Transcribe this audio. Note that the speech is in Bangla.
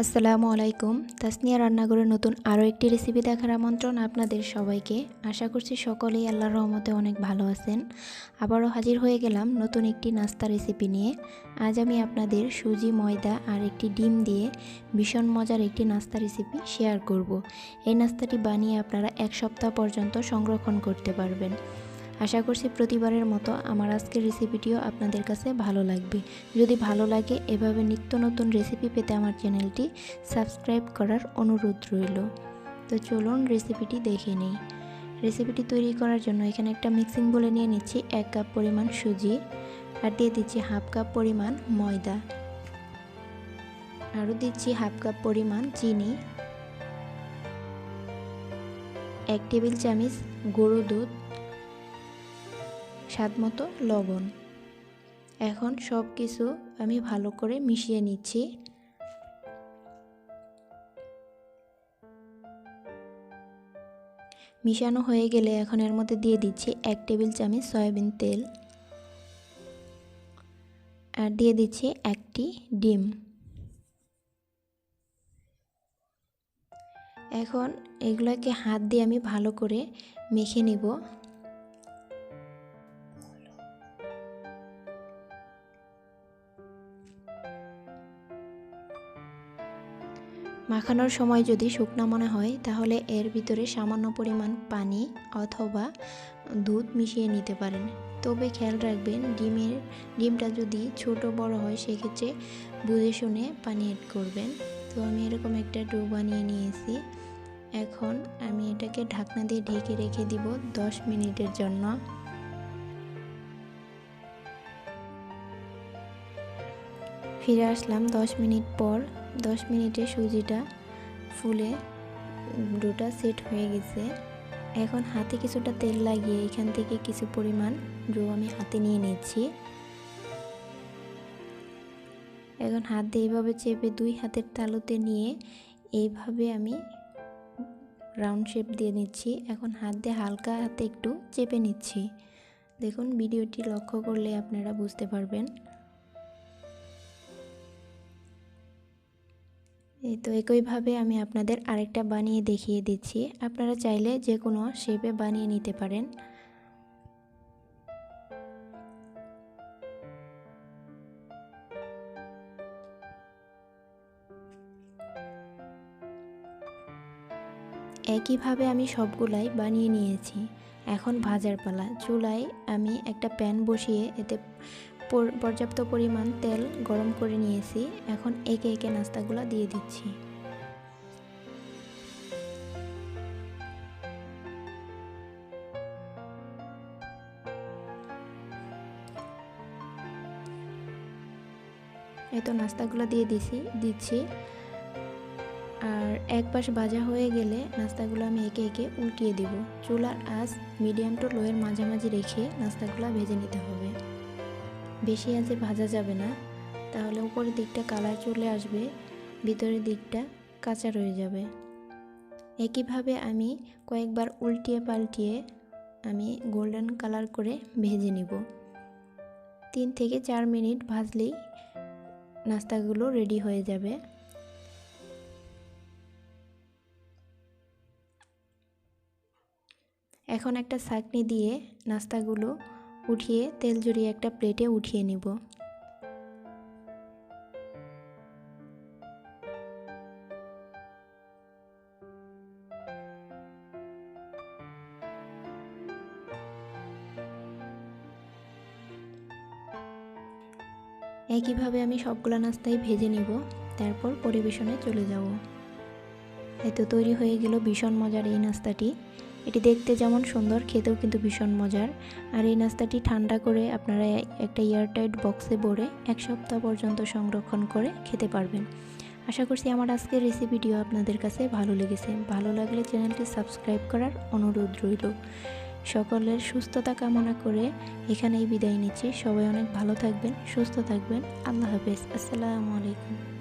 আসসালামু আলাইকুম। তাসনিয়া রান্নাঘরের নতুন আরও একটি রেসিপি দেখার আমন্ত্রণ আপনাদের সবাইকে। আশা করছি সকলেই আল্লাহর রহমতে অনেক ভালো আছেন। আবারও হাজির হয়ে গেলাম নতুন একটি নাস্তা রেসিপি নিয়ে। আজ আমি আপনাদের সুজি, ময়দা আর একটি ডিম দিয়ে ভীষণ মজার একটি নাস্তা রেসিপি শেয়ার করব। এই নাস্তাটি বানিয়ে আপনারা এক সপ্তাহ পর্যন্ত সংরক্ষণ করতে পারবেন। আশা করছি প্রতিবারের মতো আমার আজকের রেসিপিটিও আপনাদের কাছে ভালো লাগবে। যদি ভালো লাগে এভাবে নিত্য নতুন রেসিপি পেতে আমার চ্যানেলটি সাবস্ক্রাইব করার অনুরোধ রইল। তো চলুন রেসিপিটি দেখে নিই। রেসিপিটি তৈরি করার জন্য এখানে একটা মিক্সিং বোলে নিয়ে নিচ্ছি 1 কাপ পরিমাণ সুজি, আর দিয়ে দিচ্ছি 1/2 কাপ পরিমাণ ময়দা, আরও দিচ্ছি 1/2 কাপ পরিমাণ চিনি, 1 টেবিল চামচ গুঁড়ো দুধ, স্বাদমতো লবণ। এখন সব কিছু আমি ভালো করে মিশিয়ে নিচ্ছি। মিশানো হয়ে গেলে এখন এর মধ্যে দিয়ে দিচ্ছি 1 টেবিল চামচ সয়াবিন তেল, আর দিয়ে দিচ্ছি একটি ডিম। এখন এগুলোকে হাত দিয়ে আমি ভালো করে মেখে নিব। মাখানোর সময় যদি শুকনো মনে হয় তাহলে এর ভিতরে সামান্য পরিমাণ পানি অথবা দুধ মিশিয়ে নিতে পারেন। তবে খেয়াল রাখবেন ডিমটা যদি ছোট বড় হয় সেক্ষেত্রে বুঝে শুনে পানি অ্যাড করবেন। তো আমি এরকম একটা ডো বানিয়ে নিয়েছি। এখন আমি এটাকে ঢাকনা দিয়ে ঢেকে রেখে দিব 10 মিনিটের জন্য। ফিরে আসলাম 10 মিনিট পর। 10 মিনিটে সুজিটা ফুলে ডোটা সেট হয়ে গেছে। এখন হাতে কিছুটা তেল লাগিয়ে এখান থেকে কিছু পরিমাণ ডো আমি হাতে নিয়ে নিচ্ছি। এখন হাত দিয়ে এইভাবে চেপে 2 হাতের তালুতে নিয়ে এইভাবে আমি রাউন্ড শেপ দিয়ে নিচ্ছি। এখন হাত দিয়ে হালকা হাতে একটু চেপে নিচ্ছি। দেখুন, ভিডিওটি লক্ষ্য করলে আপনারা বুঝতে পারবেন। এই তো একইভাবে আমি আপনাদের আরেকটা বানিয়ে দেখিয়ে দিচ্ছি। আপনারা চাইলে যে কোনো শেপে বানিয়ে নিতে পারেন। একইভাবে আমি সবগুলাই বানিয়ে নিয়েছি। এখন ভাজার পালা। চুলায় আমি একটা প্যান বসিয়ে এতে পর্যাপ্ত পরিমাণ তেল গরম করে নিয়েছি। এখন একে একে নাস্তাগুলো দিয়ে দিচ্ছি। এই তো নাস্তাগুলো দিয়ে দিচ্ছি। আর এক পাশ ভাজা হয়ে গেলে নাস্তাগুলো আমি একে একে উল্টিয়ে দিব। চুলার আঁচ মিডিয়াম টু লোয়ের মাঝামাঝি রেখে নাস্তাগুলো ভেজে নিতে হবে। বেশি আঁচে ভাজা যাবে না, তাহলে উপরের দিকটা কালার চলে আসবে, ভিতরের দিকটা কাঁচা রয়ে যাবে। একইভাবে আমি কয়েকবার উল্টিয়ে পাল্টিয়ে আমি গোল্ডেন কালার করে ভেজে নিব। 3 থেকে 4 মিনিট ভাজলেই নাস্তাগুলো রেডি হয়ে যাবে। এখন একটা ছাঁকনি দিয়ে নাস্তাগুলো উঠিয়ে তেল ঝরিয়ে একটা প্লেটে উঠিয়ে নিব। একইভাবে আমি সবগুলো নাস্তাই ভেজে নিব, তারপর পরিবেশনে চলে যাব। এই তো তৈরি হয়ে গেল ভীষণ মজার এই নাস্তাটি। এটি দেখতে যেমন সুন্দর, খেতেও কিন্তু ভীষণ মজার। আর এই নাস্তাটি ঠান্ডা করে আপনারা একটা এয়ারটাইট বক্সে ভরে 1 সপ্তাহ পর্যন্ত সংরক্ষণ করে খেতে পারবেন। আশা করছি আমার আজকের রেসিপিটিও আপনাদের কাছে ভালো লেগেছে। ভালো লাগলে চ্যানেলটি সাবস্ক্রাইব করার অনুরোধ রইল। সকলের সুস্থতা কামনা করে এখানেই বিদায় নিচ্ছি। সবাই অনেক ভালো থাকবেন, সুস্থ থাকবেন। আল্লাহ হাফেজ। আসসালামু আলাইকুম।